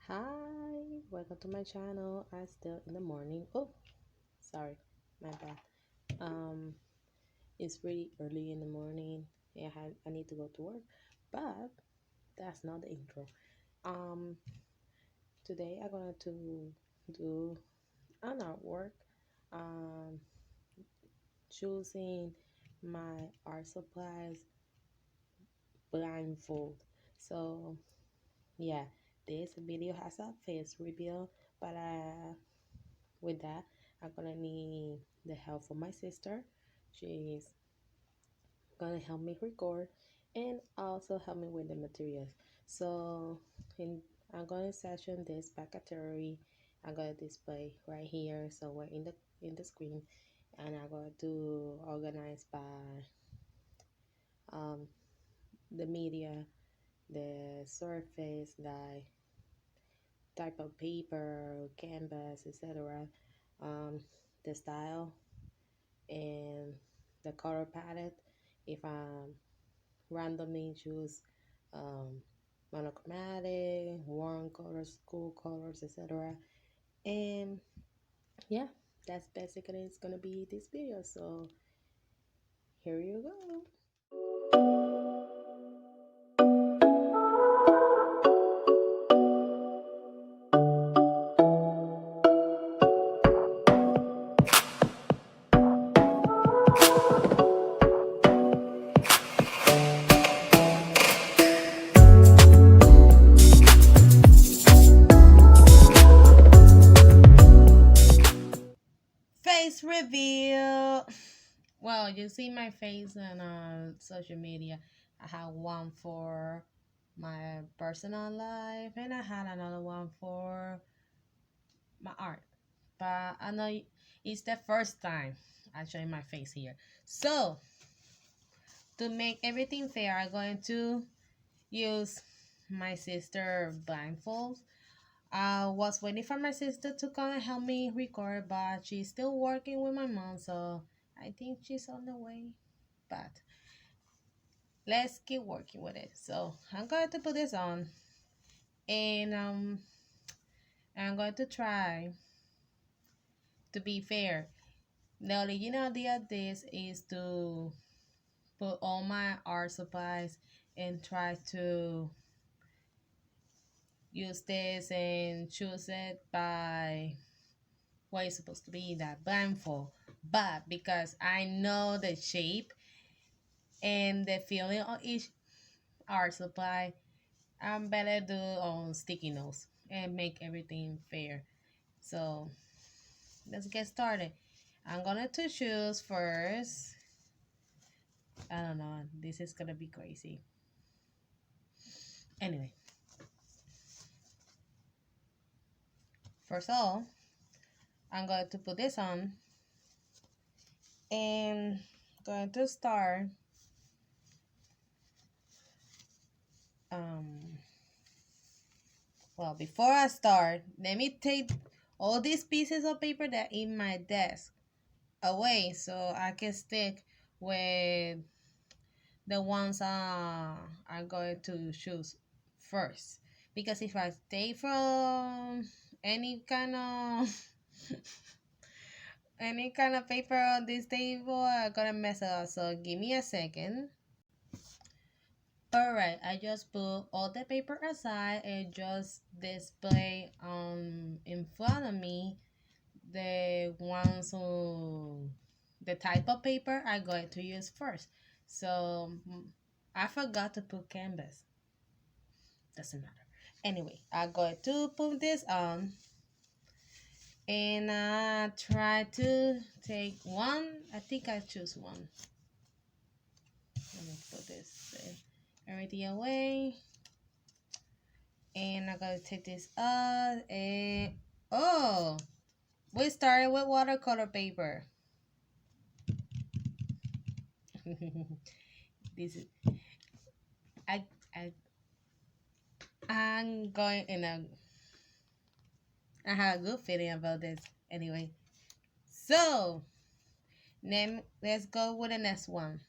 Hi, welcome to my channel. I'm still in the morning. Oh, sorry, my bad. Um, it's really early in the morning. I need to go to work, but that's not the intro. Um, Today I'm going to do an artwork. Um, Choosing my art supplies blindfold. So yeah, this video has a face reveal, but with that, I'm gonna need the help of my sister. She's gonna help me record and also help me with the materials. So in I'm gonna session this backatory. I'm gonna display right here somewhere in the screen, and I'm going to organize by um, the media, the surface, the type of paper, canvas, etc. Um, the style and the color palette. If I randomly choose um, monochromatic, warm colors, cool colors, etc. And yeah, that's basically it's gonna be this video. So here you go. Face reveal. Well, you see my face on social media. I have one for my personal life, and I had another one for my art. But I know it's the first time I show my face here. So to make everything fair, I'm going to use my sister blindfold. I was waiting for my sister to come and help me record, but she's still working with my mom, so I think she's on the way. But let's keep working with it. So I'm going to put this on, and I'm going to try to be fair. The original idea of this is to put all my art supplies and try to use this and choose it by what it's supposed to be, that blindfold. But because I know the shape and the feeling of each art supply, I'm better do on sticky notes and make everything fair. So let's get started. I'm gonna to choose first. I don't know, this is gonna be crazy. Anyway, first of all, I'm going to put this on and going to start um well, before I start, let me take all these pieces of paper that in my desk away so I can stick with the ones I'm going to choose first. Because if I take from any kind of any kind of paper on this table, I'm gonna mess it up. So give me a second. Alright, I just put all the paper aside and just display in front of me the ones who the type of paper I'm going to use first. So I forgot to put canvas. Doesn't matter. Anyway, I'm going to put this on and I try to take one. I think I choose one. Let me put this everything away. And I'm gonna take this out and oh, we started with watercolor paper. This is I I I'm going in a I have a good feeling about this anyway. So then let's go with the next one.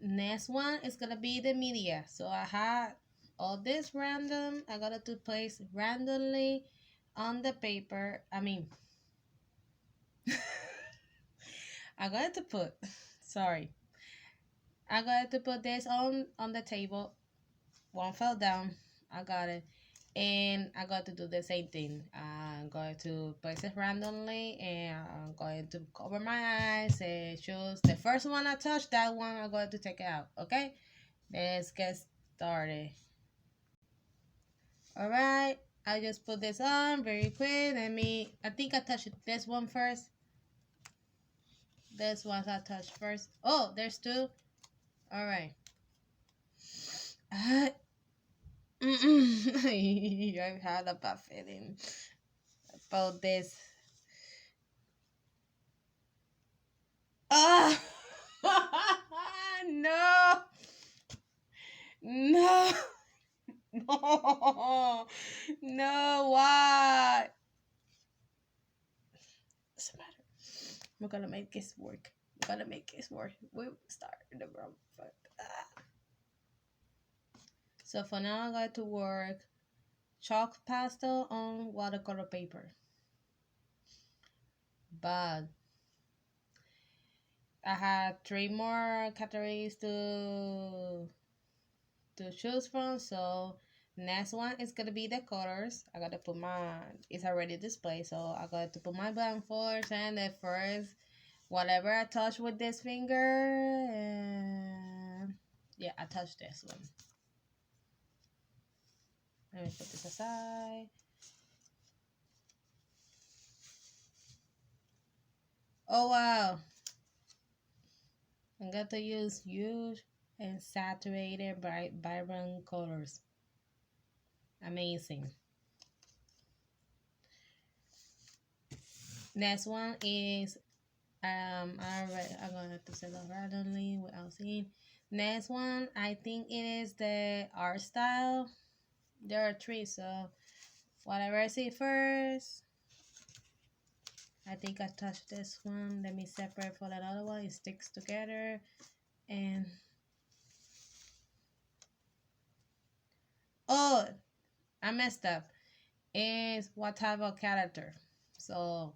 Next one is gonna be the media. So I have all this random. I got to place randomly on the paper. I mean, I got to put. Sorry, I got to put this on the table. One fell down. I got it. And I got to do the same thing. I'm going to place it randomly and I'm going to cover my eyes and choose the first one I touch, that one I'm going to take it out. Okay? Let's get started. Alright, I just put this on very quick. I think I touched this one first. This one I touched first. Oh, there's two. Alright. I've had a bad feeling about this. Ah! No! No! No! No! Why? Doesn't matter. We're gonna make this work. We're gonna make this work. We'll start the wrong foot. So for now, I'm going to work chalk pastel on watercolor paper. But I had 3 more categories to choose from. So next one is gonna be the colors. I gotta put it's already displayed, so I got to put my blindfolds and the first whatever I touch with this finger. And yeah, I touched this one. Let me put this aside. Oh wow, I'm going to use huge and saturated bright vibrant colors. Amazing. Next one is I'm gonna have to set up randomly without seeing. Next one, I think it is the art style. There are 3, so whatever I see first. I think I touched this one. Let me separate for that other one. It sticks together. And oh, I messed up. It's what type of character. So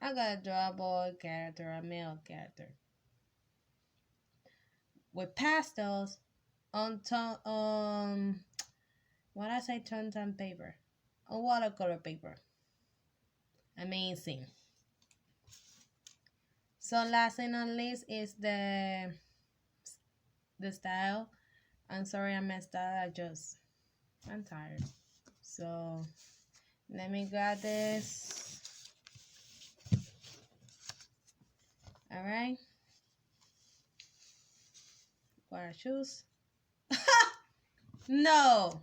I gotta draw a boy character, a male character. With pastels on what I say, tons on paper, on watercolor paper. Amazing. So last and not least is the style. I'm sorry I messed up. I'm tired. So let me grab this. All right. What I choose? No.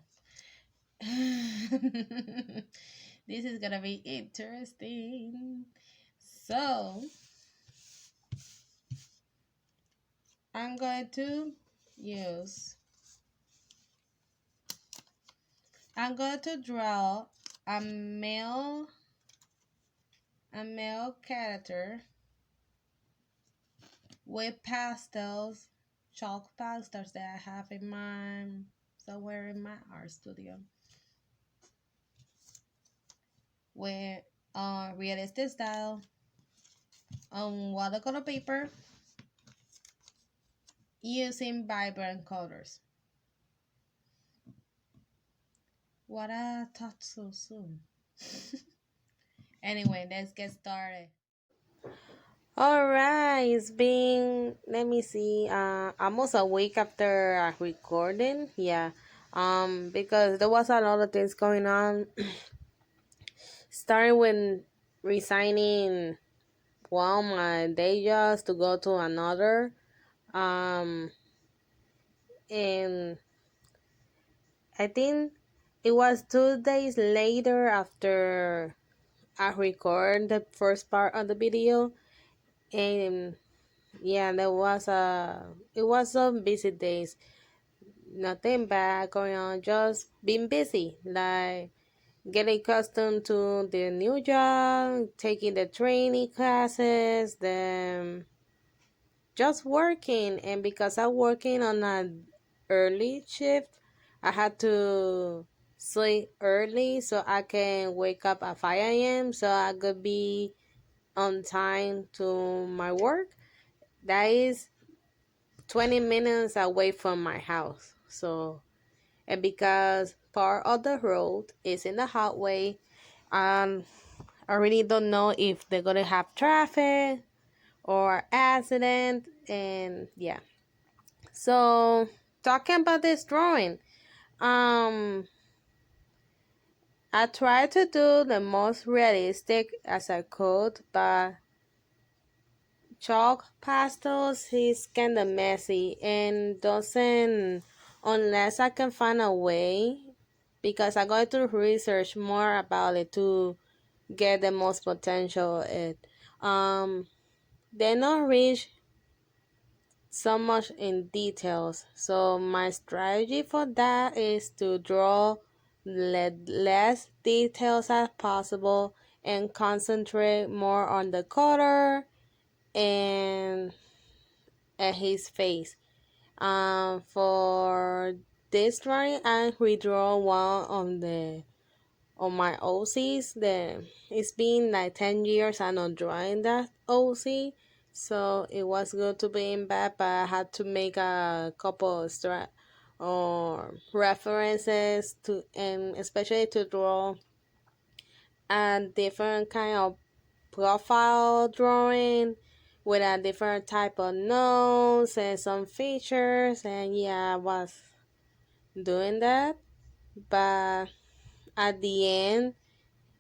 This is gonna be interesting. So I'm going to draw a male character with pastels, chalk pastels that I have somewhere in my art studio. With realistic style on watercolor paper using vibrant colors. What I thought so soon. Anyway, let's get started. Alright, it's been, let me see, almost a week after recording. Yeah. Because there was a lot of things going on. Starting with resigning my day jobs to go to another. And I think it was 2 days later after I record the first part of the video. And yeah, it was some busy days. Nothing bad going on, just being busy, like getting accustomed to the new job, taking the training classes, then just working. And because I'm working on an early shift, I had to sleep early so I can wake up at 5 a.m. so I could be on time to my work. That is 20 minutes away from my house. So, and because part of the road is in the highway, um, I really don't know if they're gonna have traffic or accident, and yeah. So, talking about this drawing, um, I tried to do the most realistic as I could, but chalk pastels is kind of messy and doesn't, unless I can find a way, because I'm going to research more about it to get the most potential. They not rich so much in details, so my strategy for that is to draw less details as possible and concentrate more on the color and his face. For this drawing, I redraw one on my OCs. It's been like 10 years I'm not drawing that OC, so it was good to be in bed, but I had to make a couple of or references to, and especially to draw a different kind of profile drawing with a different type of nose and some features, and yeah, I was doing that. But at the end,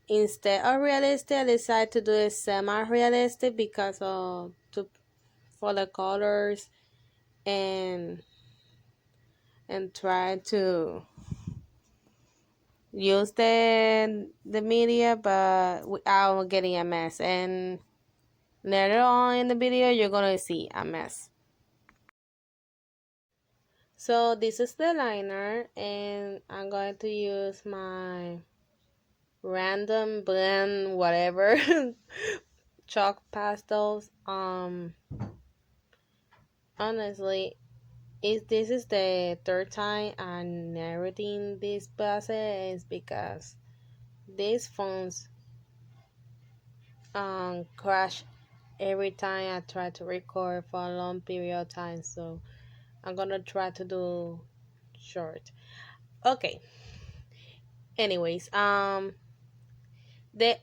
instead of realistic, I decided to do it semi-realistic because of for the colors and try to use the media, but without getting a mess. And later on in the video, you're gonna see a mess. So this is the liner, and I'm going to use my random blend whatever chalk pastels. Honestly, this is the third time I'm narrating this process because these phones crash every time I try to record for a long period of time, so I'm gonna try to do short. Okay, anyways, the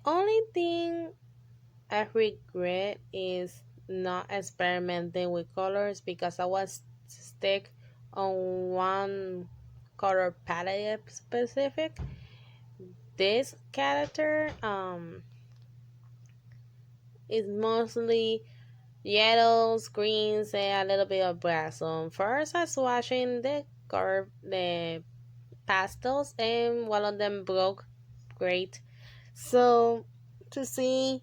only thing I regret is not experimenting with colors because I was stuck on one color palette specific. This character is mostly yellows, greens, and a little bit of black. So first I was swatching the pastels, and one of them broke. Great. So to see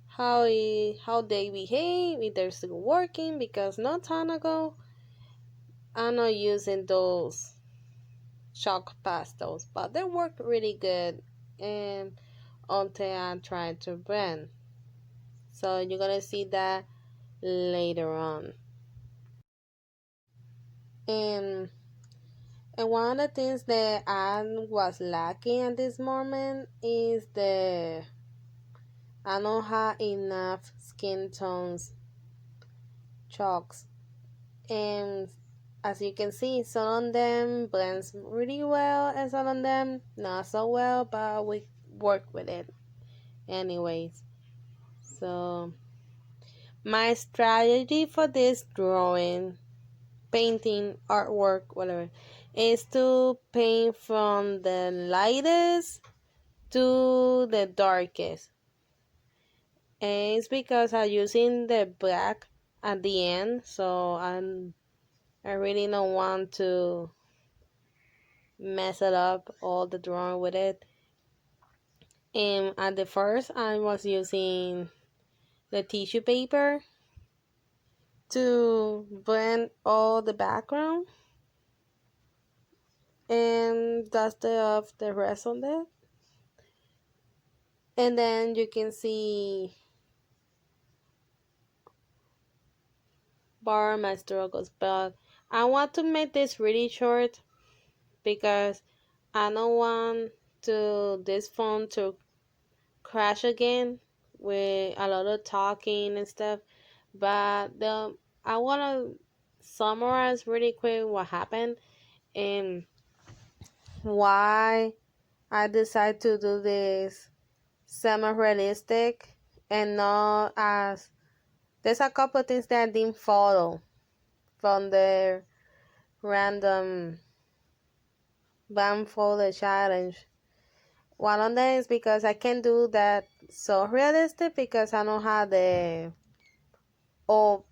how they behave, if they're still working, because not time ago I'm not using those chalk pastels, but they work really good and until I try to blend. So you're gonna see that later on. And one of the things that I was lacking at this moment is I don't have enough skin tones chalks, and as you can see, some of them blends really well and some of them not so well, but we work with it anyways. So my strategy for this drawing, painting, artwork, whatever, is to paint from the lightest to the darkest. And it's because I'm using the black at the end, so I really don't want to mess it up all the drawing with it. And at the first I was using the tissue paper to blend all the background and dust off the rest of it. And then you can see bar my struggles, but I want to make this really short because I don't want to this phone to crash again with a lot of talking and stuff. But I want to summarize really quick what happened and why I decided to do this semi-realistic and not as there's a couple of things that I didn't follow from the random blindfolded challenge. One of them is because I can do that so realistic because I don't have the oh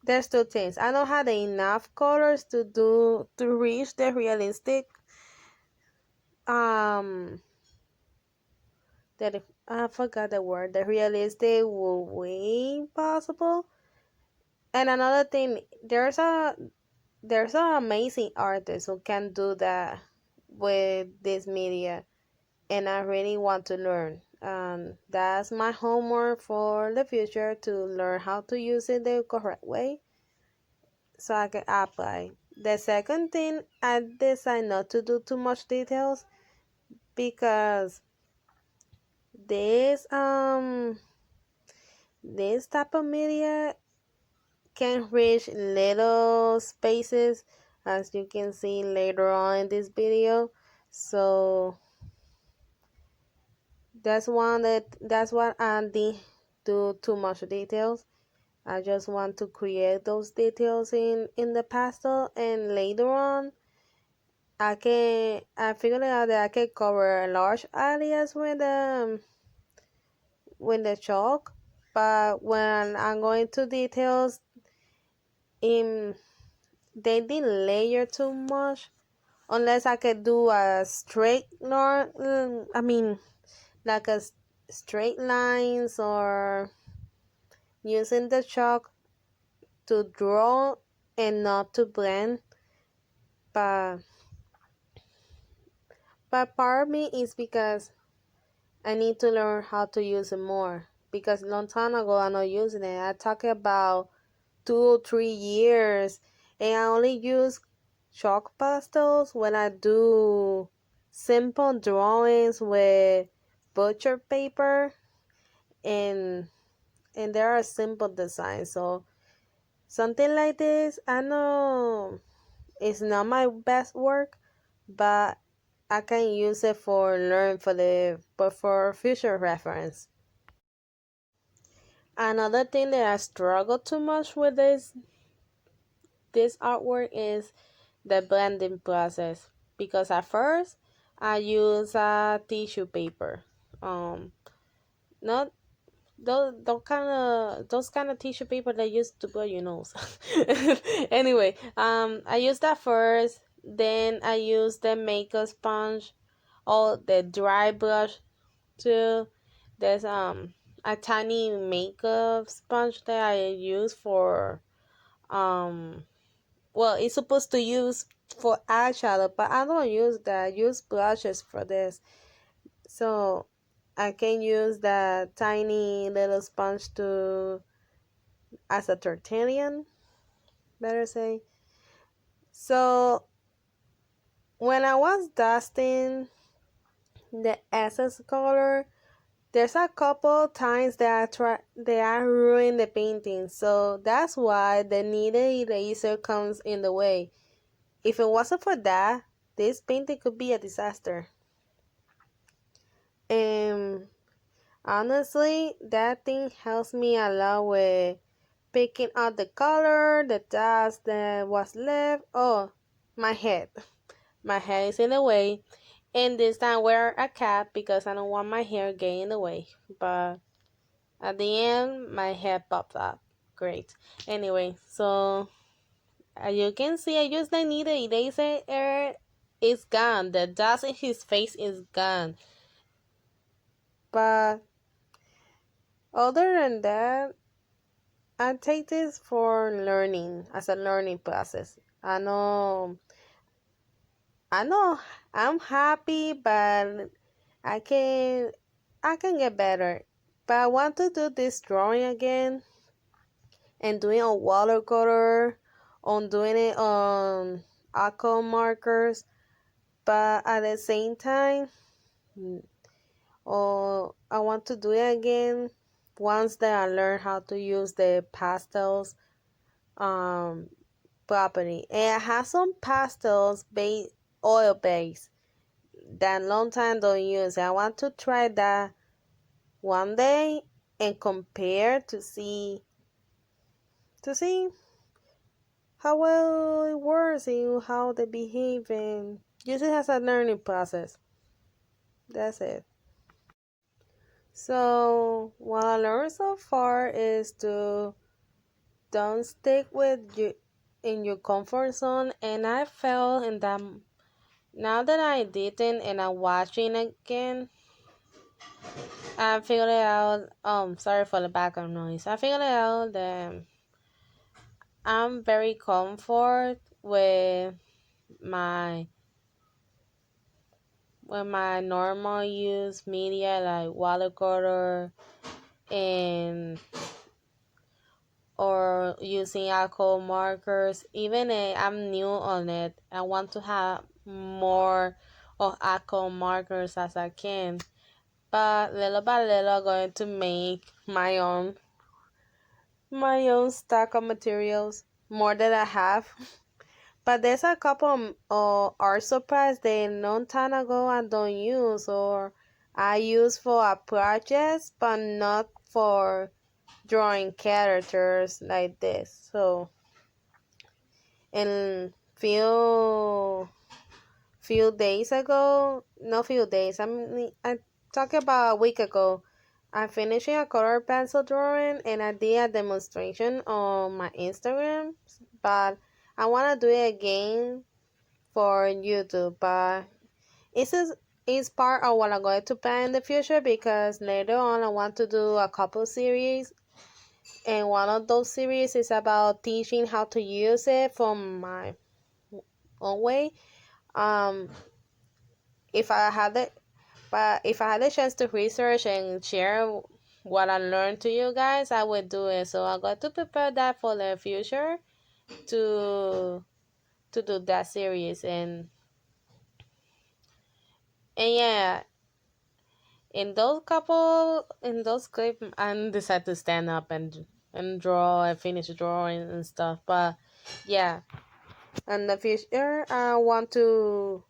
there's two things. I don't have the enough colors to reach the realistic that I forgot the word the realistic way possible. And another thing, there's an amazing artist who can do that with this media, and I really want to learn. That's my homework for the future to learn how to use it the correct way so I can apply. The second thing, I decide not to do too much details because this this type of media can reach little spaces as you can see later on in this video. So that's what I didn't do too much details. I just want to create those details in the pastel, and later on I figured out that I can cover large areas with the chalk, but when I'm going to details in they didn't layer too much unless I could do a straight line. I mean like straight lines or using the chalk to draw and not to blend. But part of me is because I need to learn how to use it more. Because a long time ago I'm not using it. I talk about 2 or 3 years, and I only use chalk pastels when I do simple drawings with butcher paper, and there are simple designs. So something like this, I know it's not my best work, but I can use it for learn but for future reference. Another thing that I struggle too much with this artwork is the blending process, because at first I use a tissue paper, not those kind of tissue paper that used to blow your nose. Anyway, I use that first, then I use the makeup sponge or the dry brush too. There's a tiny makeup sponge that I use for well, it's supposed to use for eyeshadow, but I don't use that. I use brushes for this. So I can use that tiny little sponge to as a tortillon, better say. So when I was dusting the essence color, there's a couple times that I ruined the painting. So that's why the kneaded eraser comes in the way. If it wasn't for that, this painting could be a disaster. And honestly, that thing helps me a lot with picking out the color, the dust that was left. Oh, my head. My head is in the way. And this time I wear a cap because I don't want my hair getting in the way. But at the end, my head popped up. Great. Anyway, so as you can see, I used the needle eraser. It's gone. The dust in his face is gone. But other than that, I take this for learning, as a learning process. I know I'm happy, but I can I can get better. But I want to do this drawing again and doing on watercolor, on doing it on alcohol markers, but at the same time, I want to do it again once that I learn how to use the pastels um properly. And I have some pastels oil base that long time don't use. I want to try that one day and compare to see how well it works and how they behave, and use it as a learning process. That's it. So what I learned so far is to don't stick with you in your comfort zone, and I felt in that now that I didn't and I'm watching again, I figured out sorry for the background noise. I figured out that I'm very comfort my with my normal use media like watercolor and or using alcohol markers. Even if I'm new on it, I want to have more of alcohol markers as I can. But little by little, I'm going to make my own stack of materials, more than I have. But there's a couple art supplies that long time ago I don't use, or I use for a project, but not for drawing characters like this. So, and few days ago, no few days, I talk about a week ago, I finished a color pencil drawing and I did a demonstration on my Instagram, but I want to do it again for YouTube. But it's part of what I'm going to plan in the future, because later on I want to do a couple series, and one of those series is about teaching how to use it from my own way. Um, if I had the if I had the chance to research and share what I learned to you guys, I would do it. So I'm going to prepare that for the future to do that series. And yeah, in those clips, I decided to stand up and draw and finish drawing and stuff. But yeah, in the future, I want to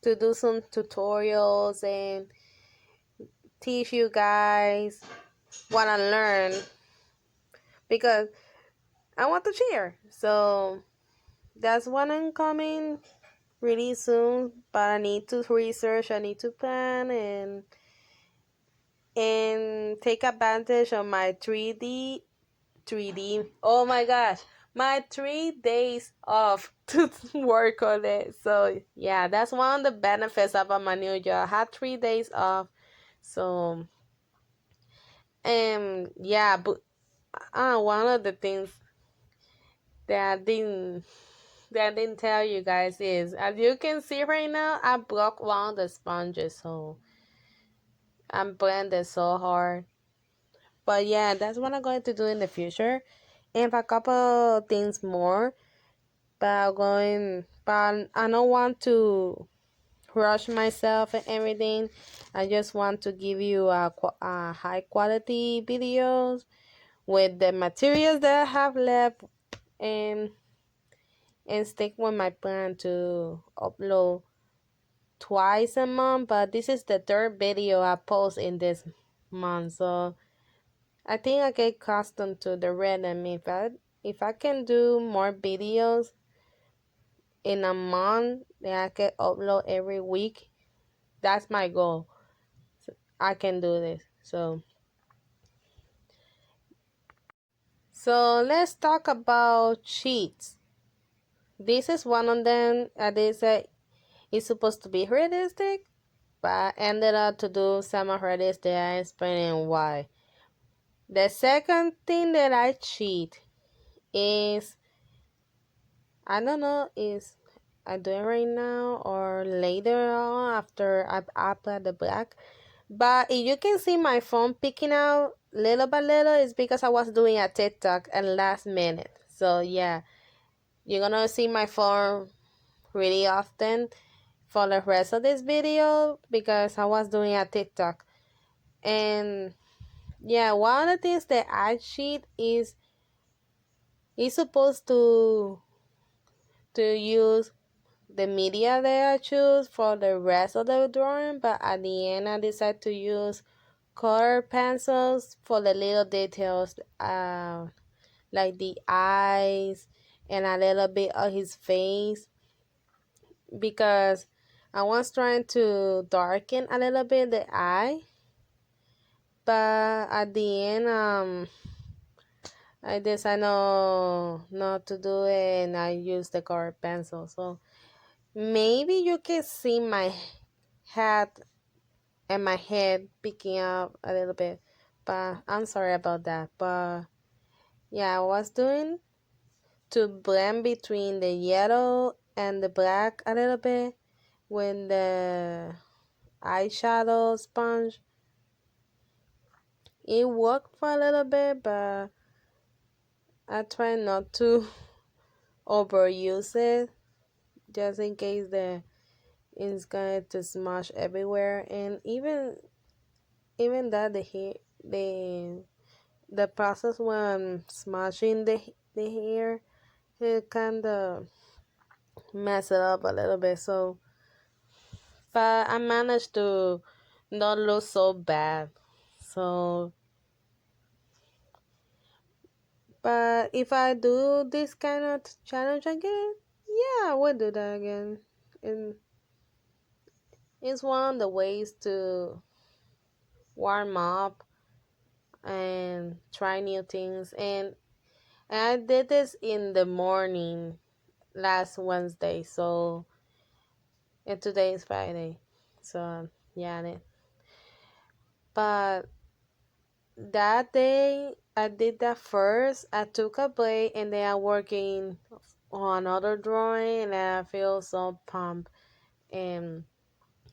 do some tutorials and teach you guys what I learned, because I want to share. So that's what I'm coming really soon. But I need to research, I need to plan and take advantage of my 3D. Oh my gosh, my 3 days off to work on it. So yeah, that's one of the benefits about my new job. I had 3 days off. So yeah, but one of the things that I didn't tell you guys is, as you can see right now, I broke one of the sponges, so I'm blending so hard. But yeah, that's what I'm going to do in the future, and a couple things more. But I don't want to rush myself and everything. I just want to give you a high quality videos with the materials that I have left, and stick with my plan to upload twice a month. But this is the third video I post in this month, so I think I get accustomed to the rhythm. If I can do more videos in a month that I can upload every week, that's my goal. So I can do this. So let's talk about cheats. This is one of them. They say it's supposed to be realistic, but I ended up to do semi-realistic. I explaining why. The second thing that I cheat is, I don't know, is I do it right now or later on after I've applied the black. But if you can see my phone picking out little by little, it's because I was doing a TikTok at last minute. So yeah, you're gonna see my phone really often for the rest of this video because I was doing a TikTok. And yeah, one of the things that I cheat is supposed to use the media that I choose for the rest of the drawing, but at the end I decided to use color pencils for the little details, like the eyes and a little bit of his face, because I was trying to darken a little bit the eye, but at the end I decided no not to do it, and I used the color pencil. So maybe you can see my hat and my head picking up a little bit, but I'm sorry about that. But yeah, I was doing to blend between the yellow and the black a little bit with the eyeshadow sponge. It worked for a little bit, but I try not to overuse it just in case it's going to smash everywhere. And even that the process when smashing the hair, it kind of mess it up a little bit. So but I managed to not look so bad. So but if I do this kind of challenge again, yeah, I would do that again. And it's one of the ways to warm up and try new things. And I did this in the morning last Wednesday, so and today is Friday. So yeah, but that day I did that first. I took a break and then I'm working on another drawing and I feel so pumped, and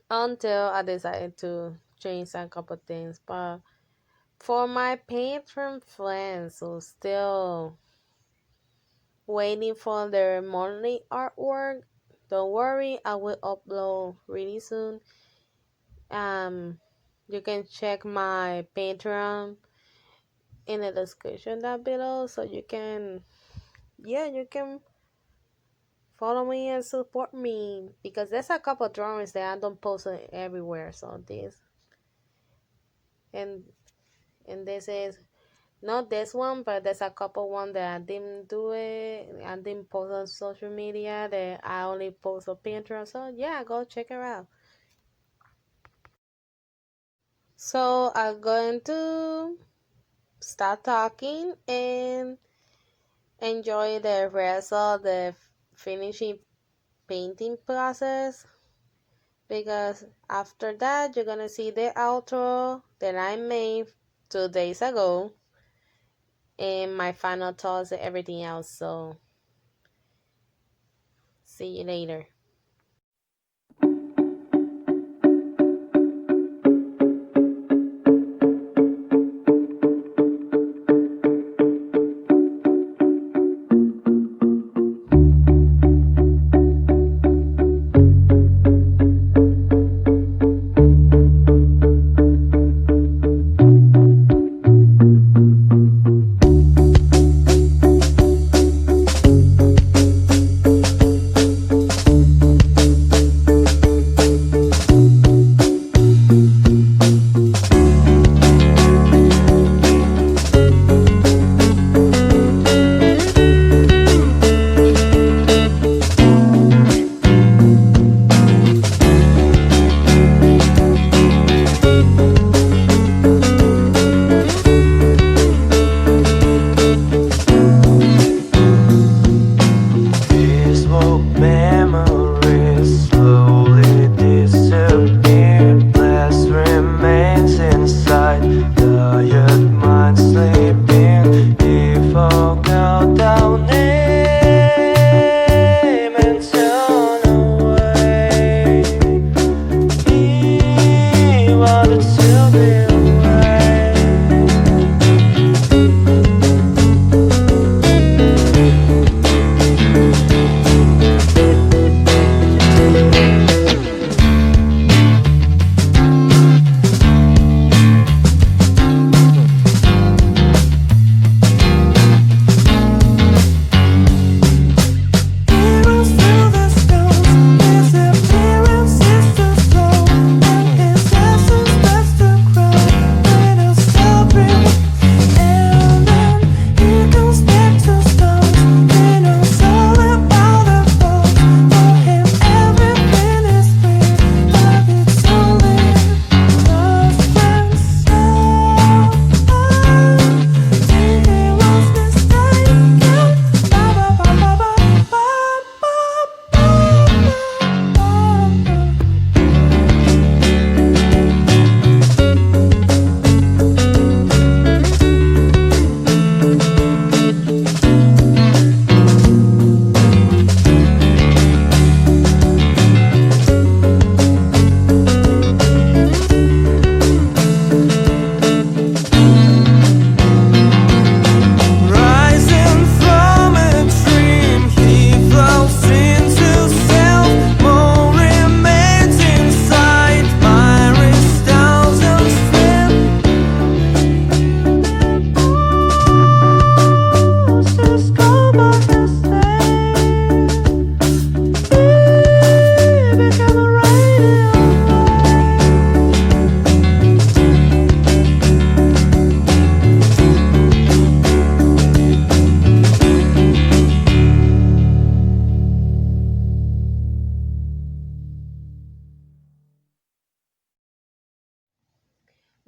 until I decided to change a couple things. But for my paint from friends, so still waiting for their monthly artwork. Don't worry, I will upload really soon. You can check my Patreon in the description down below, so you can follow me and support me, because there's a couple drawings that I don't post it everywhere. So and this is not this one, but there's a couple one that I didn't do it. I didn't post on social media that I only post on Pinterest. So yeah, go check it out. So I'm going to start talking and enjoy the rest of the finishing painting process, because after that you're gonna see the outro that I made 2 days ago and my final thoughts and everything else. So see you later.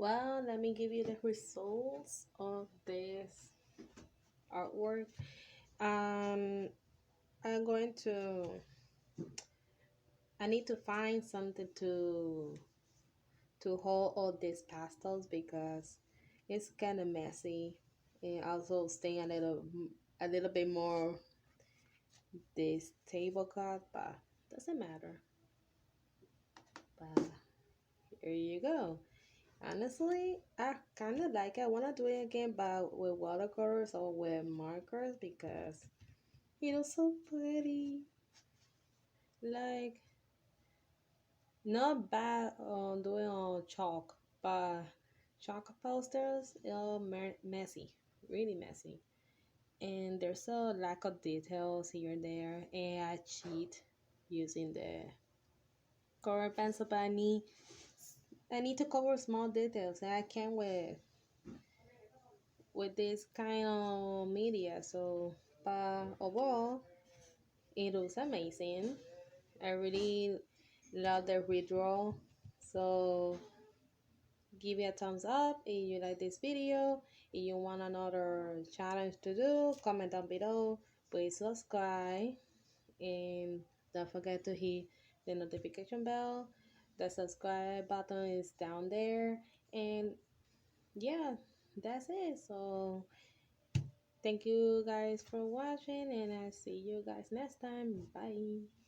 Well, let me give you the results of this artwork. Um, I'm going to. I need to find something to hold all these pastels because it's kind of messy, and also staying a little bit more this tablecloth, but doesn't matter. But here you go. Honestly, I kind of like it. I want to do it again, but with watercolors or with markers because it was so pretty. Like, not bad on doing on chalk, but chalk posters are messy, really messy. And there's a lack of details here and there, and I cheat using the color pencil, but I need to cover small details, and I can't with this kind of media. So, but overall, it was amazing. I really love the redraw. So give it a thumbs up if you like this video. If you want another challenge to do, comment down below. Please subscribe and don't forget to hit the notification bell. The subscribe button is down there. And yeah, that's it. So thank you guys for watching, and I'll see you guys next time. Bye.